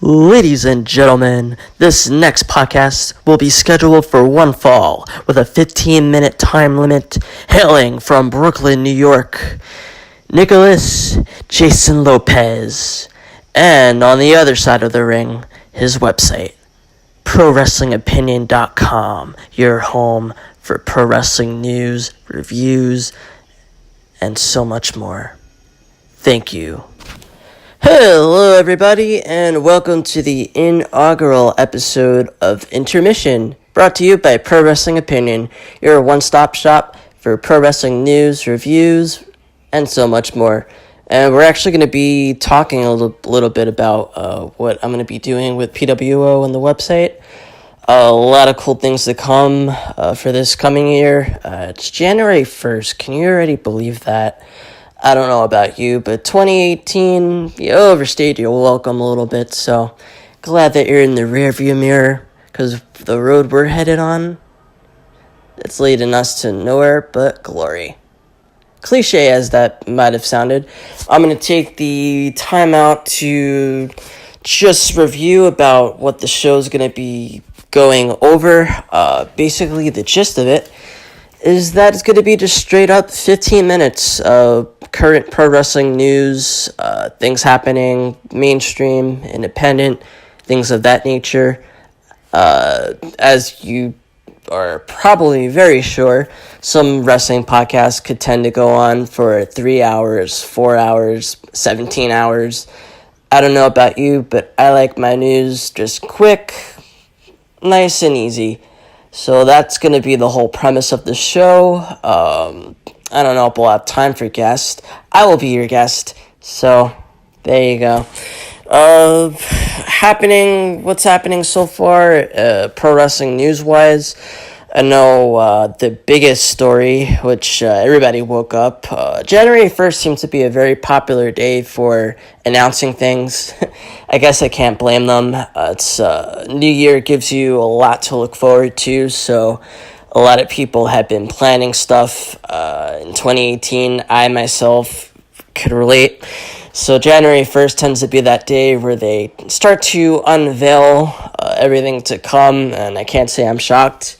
Ladies and gentlemen, this next podcast will be scheduled for one fall with a 15-minute time limit, hailing from Brooklyn, New York, Nicholas Jason Lopez, and on the other side of the ring, his website, ProWrestlingOpinion.com, your home for pro wrestling news, reviews, and so much more. Thank you. Hello, everybody, and welcome to the inaugural episode of Intermission, brought to you by Pro Wrestling Opinion, your one-stop shop for pro wrestling news, reviews, and so much more. And we're actually going to be talking a little bit about what I'm going to be doing with PWO and the website. A lot of cool things to come for this coming year. It's January 1st. Can you already believe that? I don't know about you, but 2018, you overstayed your welcome a little bit, so glad that you're in the rearview mirror, because the road we're headed on, it's leading us to nowhere but glory. Cliche as that might have sounded, I'm going to take the time out to just review about what the show's going to be going over. Basically, the gist of it is that it's going to be just straight up 15 minutes of current pro wrestling news, things happening, mainstream, independent, things of that nature. As you are probably very sure, some wrestling podcasts could tend to go on for 3 hours, 4 hours, 17 hours. I don't know about you, but I like my news just quick, nice and easy. So that's going to be the whole premise of the show. I don't know if we'll have time for guests. I will be your guest. So there you go. What's happening so far, pro wrestling news-wise? I know the biggest story, which everybody woke up. January 1st seems to be a very popular day for announcing things. I guess I can't blame them. It's New Year gives you a lot to look forward to, so a lot of people have been planning stuff in 2018. I myself could relate. So January 1st tends to be that day where they start to unveil everything to come, and I can't say I'm shocked.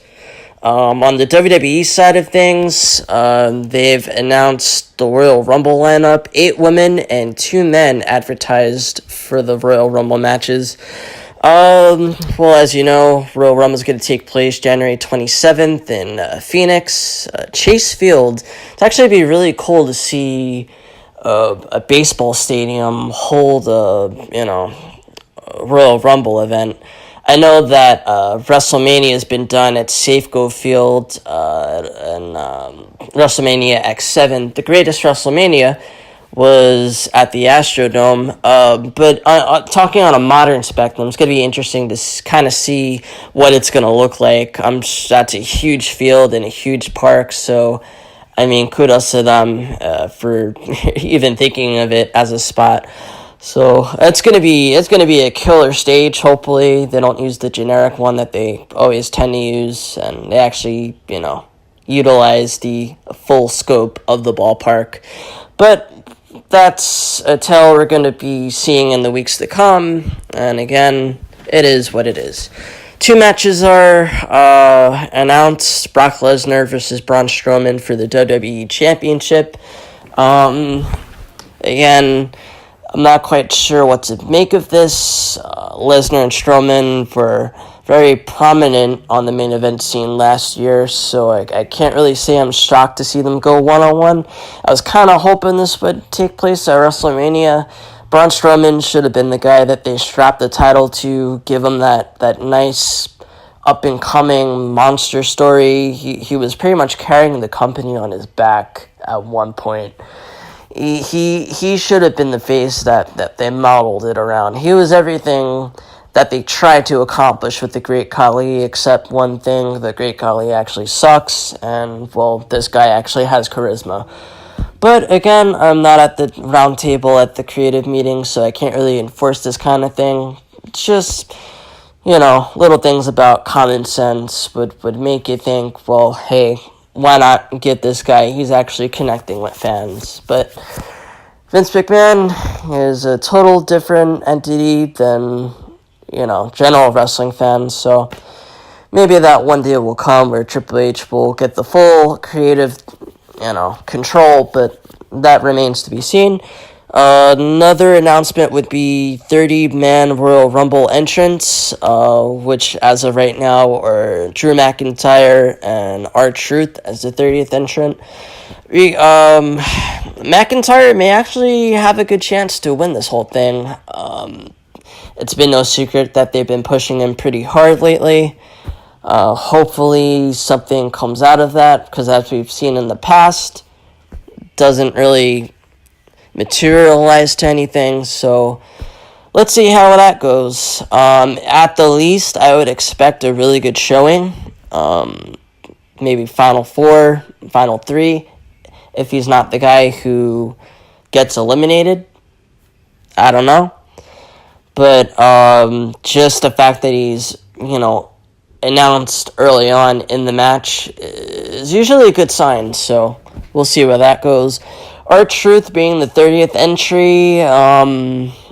On the WWE side of things, they've announced the Royal Rumble lineup. 8 women and 2 men advertised for the Royal Rumble matches. Well, as you know, Royal Rumble is going to take place January 27th in Phoenix, Chase Field. It's actually be really cool to see a baseball stadium hold a Royal Rumble event. I know that WrestleMania has been done at Safeco Field and WrestleMania X7. The greatest WrestleMania was at the Astrodome. But talking on a modern spectrum, it's going to be interesting to kind of see what it's going to look like. That's a huge field and a huge park, so I mean, kudos to them for even thinking of it as a spot. So it's gonna be a killer stage. Hopefully they don't use the generic one that they always tend to use, and they actually utilize the full scope of the ballpark. But that's a tale we're gonna be seeing in the weeks to come. And again, it is what it is. 2 matches are announced: Brock Lesnar versus Braun Strowman for the WWE Championship. Again, I'm not quite sure what to make of this. Lesnar and Strowman were very prominent on the main event scene last year, so I can't really say I'm shocked to see them go one-on-one. I was kind of hoping this would take place at WrestleMania. Braun Strowman should have been the guy that they strapped the title to, give him that nice up-and-coming monster story. He was pretty much carrying the company on his back at one point. He should have been the face that they modeled it around. He was everything that they tried to accomplish with the Great Khali, except one thing: the Great Khali actually sucks, and, well, this guy actually has charisma. But again, I'm not at the round table at the creative meeting, so I can't really enforce this kind of thing. It's just, little things about common sense would make you think, well, hey, why not get this guy? He's actually connecting with fans. But Vince McMahon is a total different entity than general wrestling fans. So maybe that one day will come where Triple H will get the full creative, control, but that remains to be seen. Another announcement would be 30-man Royal Rumble entrance, which as of right now are Drew McIntyre and R-Truth as the 30th entrant. McIntyre may actually have a good chance to win this whole thing. It's been no secret that they've been pushing him pretty hard lately. Hopefully something comes out of that, because as we've seen in the past, doesn't really materialize to anything. So let's see how that goes. At the least, I would expect a really good showing. Maybe Final 4, Final 3, if he's not the guy who gets eliminated. I don't know. But just the fact that he's, announced early on in the match is usually a good sign, so we'll see where that goes. R-Truth being the 30th entry,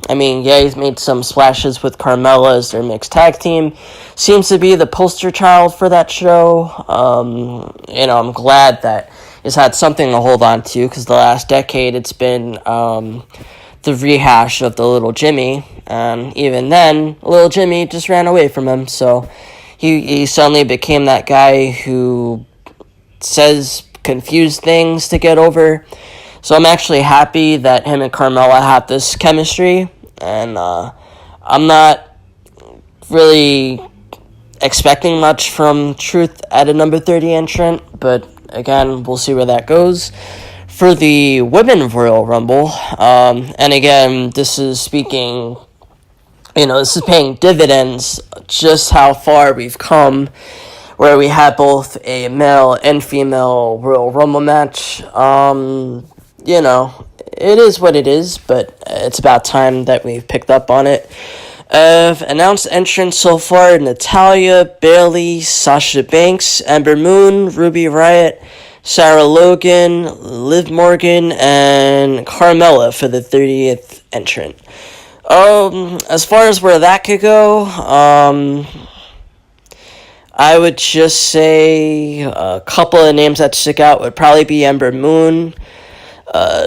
he's made some splashes with Carmella as their mixed tag team. Seems to be the poster child for that show. I'm glad that he's had something to hold on to, because the last decade it's been the rehash of the Little Jimmy, and even then, Little Jimmy just ran away from him, so he suddenly became that guy who says confused things to get over. So I'm actually happy that him and Carmella have this chemistry, and I'm not really expecting much from Truth at a number 30 entrant, but again, we'll see where that goes. For the Women's Royal Rumble, and again, this is speaking... this is paying dividends, just how far we've come, where we had both a male and female Royal Rumble match. It is what it is, but it's about time that we've picked up on it. Announced entrants so far: Natalya, Bayley, Sasha Banks, Ember Moon, Ruby Riott, Sarah Logan, Liv Morgan, and Carmella for the 30th entrant. As far as where that could go, I would just say a couple of names that stick out would probably be Ember Moon.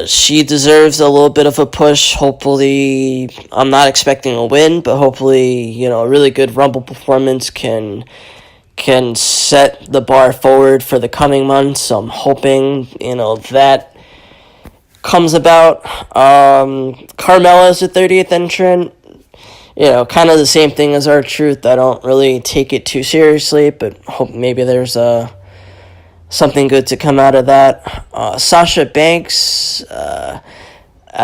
She deserves a little bit of a push. Hopefully, I'm not expecting a win, but hopefully, a really good Rumble performance can set the bar forward for the coming months. So I'm hoping, that comes about. Carmella is the 30th entrant. Kind of the same thing as R-Truth. I don't really take it too seriously, but hope maybe there's something good to come out of that. Sasha Banks, I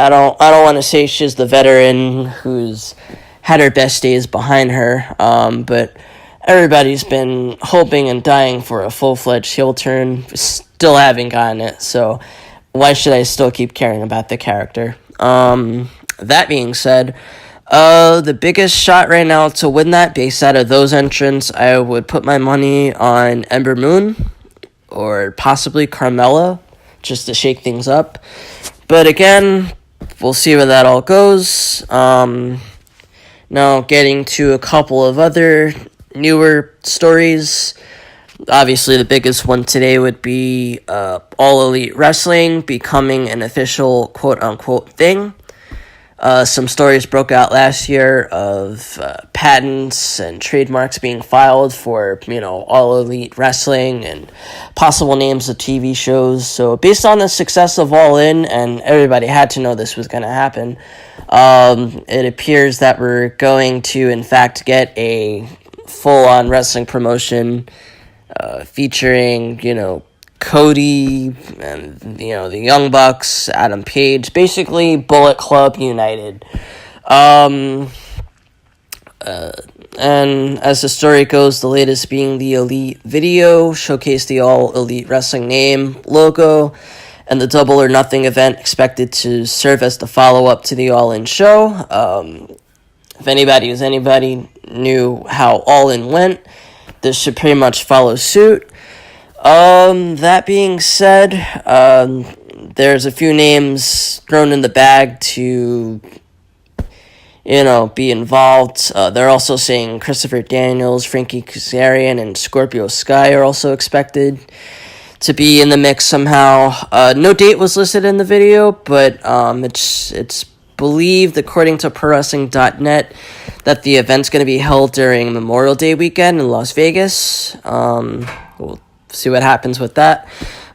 don't want to say she's the veteran who's had her best days behind her, but everybody's been hoping and dying for a full-fledged heel turn. Still haven't gotten it, so why should I still keep caring about the character? That being said, the biggest shot right now to win that, based out of those entrants, I would put my money on Ember Moon or possibly Carmella, just to shake things up. But again, we'll see where that all goes. Now, getting to a couple of other newer stories. Obviously, the biggest one today would be All Elite Wrestling becoming an official quote-unquote thing. Some stories broke out last year of patents and trademarks being filed for, All Elite Wrestling and possible names of TV shows. So based on the success of All In, and everybody had to know this was going to happen, it appears that we're going to, in fact, get a full-on wrestling promotion featuring, Cody and, the Young Bucks, Adam Page, basically Bullet Club United. And as the story goes, the latest being the Elite video, showcased the All Elite Wrestling name, logo, and the Double or Nothing event expected to serve as the follow-up to the All In show. If anybody knew how All In went, this should pretty much follow suit. That being said, there's a few names thrown in the bag to, be involved. They're also saying Christopher Daniels, Frankie Kazarian, and Scorpio Sky are also expected to be in the mix somehow. No date was listed in the video, but it's believed, according to ProWrestling.net, that the event's going to be held during Memorial Day weekend in Las Vegas. We'll see what happens with that.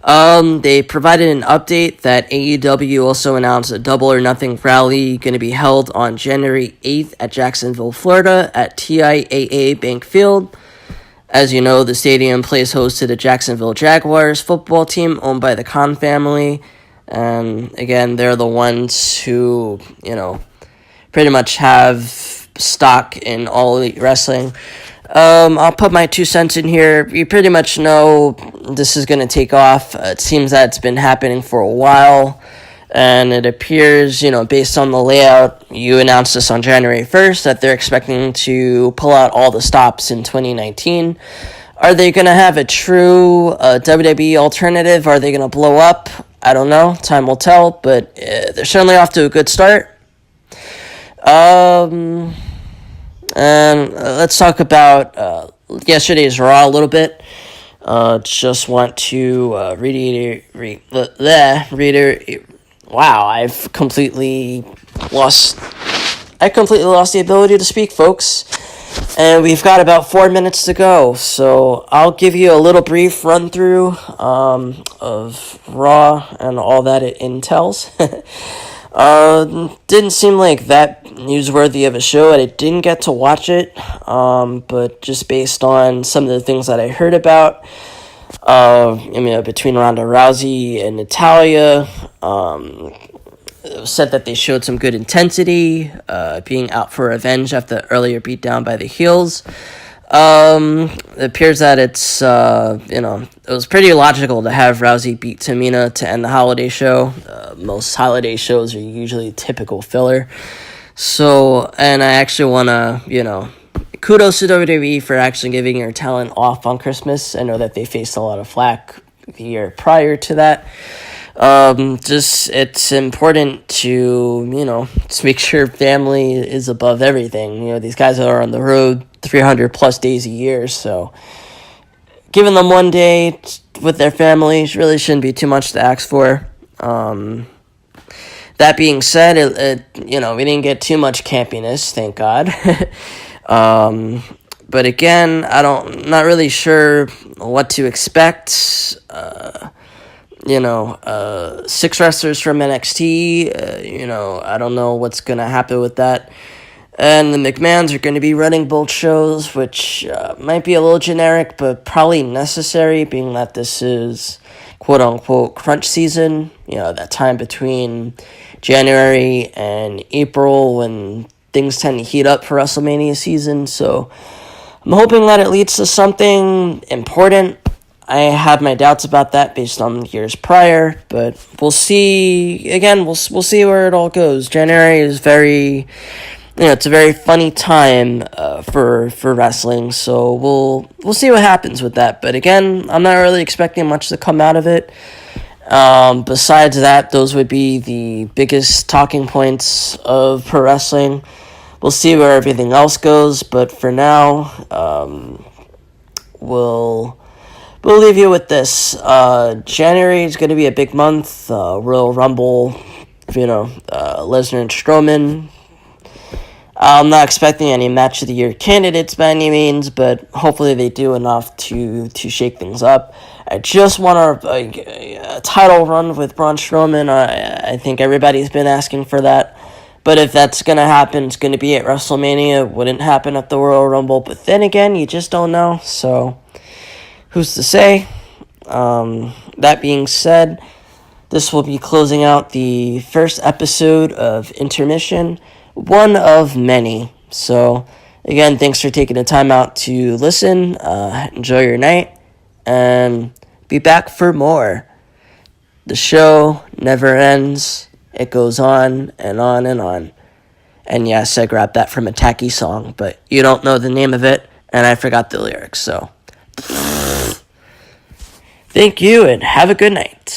They provided an update that AEW also announced a Double or Nothing rally going to be held on January 8th at Jacksonville, Florida at TIAA Bank Field. As you know, the stadium plays host to the Jacksonville Jaguars football team owned by the Khan family. And again, they're the ones who, pretty much have stock in All Elite Wrestling. I'll put my 2 cents in here. You pretty much know this is going to take off. It seems that it's been happening for a while. And it appears, based on the layout, you announced this on January 1st, that they're expecting to pull out all the stops in 2019. Are they going to have a true WWE alternative? Are they going to blow up? I don't know. Time will tell, but they're certainly off to a good start. And let's talk about yesterday's Raw a little bit. Just want to reiterate. Wow, I completely lost the ability to speak, folks. And we've got about 4 minutes to go, so I'll give you a little brief run through of Raw and all that it entails. Didn't seem like that newsworthy of a show, and I didn't get to watch it, but just based on some of the things that I heard about, between Ronda Rousey and Natalya, it was said that they showed some good intensity, being out for revenge after the earlier beatdown by the heels. It appears that it's, it was pretty logical to have Rousey beat Tamina to end the holiday show. Most holiday shows are usually typical filler. So, and I actually want to, kudos to WWE for actually giving her talent off on Christmas. I know that they faced a lot of flack the year prior to that. It's important to, to make sure family is above everything. These guys are on the road 300 plus days a year, so giving them one day with their families really shouldn't be too much to ask for. That being said, we didn't get too much campiness, thank God. But again, not really sure what to expect. 6 wrestlers from NXT, I don't know what's going to happen with that. And the McMahons are going to be running both shows, which might be a little generic, but probably necessary, being that this is quote-unquote crunch season, that time between January and April when things tend to heat up for WrestleMania season. So I'm hoping that it leads to something important. I have my doubts about that based on years prior, but we'll see. Again, we'll see where it all goes. January is it's a very funny time for wrestling, so we'll see what happens with that. But again, I'm not really expecting much to come out of it. Besides that, those would be the biggest talking points of pro wrestling. We'll see where everything else goes, but for now, we'll leave you with this. January is going to be a big month. Royal Rumble, Lesnar and Strowman. I'm not expecting any match of the year candidates by any means, but hopefully they do enough to shake things up. I just want a title run with Braun Strowman. I think everybody's been asking for that. But if that's going to happen, it's going to be at WrestleMania. It wouldn't happen at the Royal Rumble. But then again, you just don't know. So, who's to say? That being said, this will be closing out the first episode of Intermission. One of many. So, again, thanks for taking the time out to listen. Enjoy your night. And be back for more. The show never ends. It goes on and on and on. And yes, I grabbed that from a tacky song, but you don't know the name of it, and I forgot the lyrics, so. Thank you, and have a good night.